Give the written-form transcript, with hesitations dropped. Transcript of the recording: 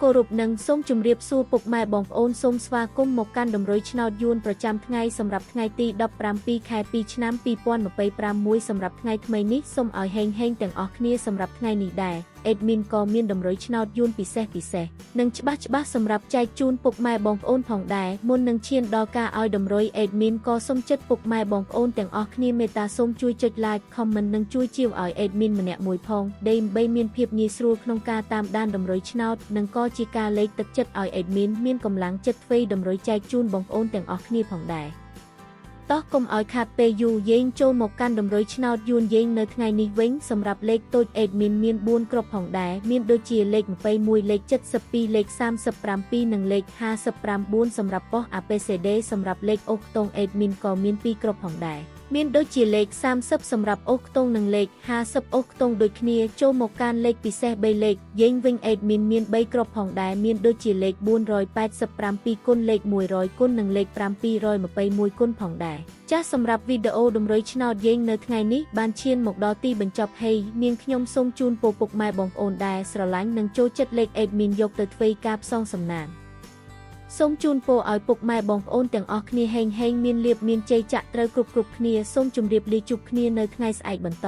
គោរពនិងសូមជម្រាបសួរពុកម៉ែបងប្អូនសូមស្វាគមន៍មកកាន់តម្រុយឆ្នោតយួនប្រចាំថ្ងៃសម្រាប់ថ្ងៃទី17ខែ2ឆ្នាំ2026សម្រាប់ថ្ងៃថ្មីនេះសូមឲ្យហេងទាំងអស់គ្នាសម្រាប់ថ្ងៃនេះដែរអេដមីនក៏មានតម្រុយឆ្នោតយួនពិសេសនិងច្បាស់សម្រាប់ចែកជូនពុកម៉ែបងប្អូនផងដែរមុននឹងឈានដល់ការឲ្យតម្រុយអេដមីនក៏សូមចិត្តពុកម៉ែបងប្អូនទាំងអស់គ្នាមេត្តាសូមជួយចុច like comment និងជួយជាវឲ្យអេដមីនម្នាក់មួយផងដើម្បីមានភាពងាយស្រួលក្នុងការតាមដានតម្រុយឆ្នោតនិងក៏ជាការលើកទឹកចិត្តឲ្យអេដមីនមានកម្លាំងចិត្តធ្វើតម្រុយចែកជូនបងប្អូនទាំងអស់គ្នាផងដែរតោះកុំឲ្យខាតពេលយូរយើងចូលមកកាន់តម្រុយឆ្នោតយួនយើងនៅថ្ងៃនេះវិញសម្រាប់លេខតូចអេដមីនមាន4គ្រាប់ផងដែរមានដូចជាលេខ21លេខ72លេខ37និងលេខ59សម្រាប់ប៉ុស ABCD សម្រាប់លេខអូខ្ទង់អេដមីនក៏មាន2គ្រាប់ផងដែរមានដូចជាលេខ30សម្រាប់អូខ្ទង់និងលេខ50អូខ្ទង់ដូចគ្នាចូលមកកាន់លេខពិសេស3លេខយើងវិញអេដមីនមាន3គ្រាប់ផងដែរមានដូចជាលេខ487គុណលេខ100គុណនិងលេខ721គុណផងដែរចាសសម្រាប់វីដេអូតម្រុយឆ្នោតយើងនៅថ្ងៃនេះបានឈានមកដល់ទីបញ្ចប់ហើយនាងខ្ញុំសូមជូនពរពុកម៉ែបងប្អូនដែរស្រឡាញ់និងចូលចិត្តលេខអេដមីនយកទៅធ្វើការផ្សងសំណាងសូមជូនពរឲ្យពុកម៉ែបងប្អូនទាំងអស់គ្នាហេងមានលាភមានជ័យចាក់ត្រូវគ្រប់គ្នាសូមជម្រាបលាជួបគ្នានៅថ្ងៃស្អែកបន្ត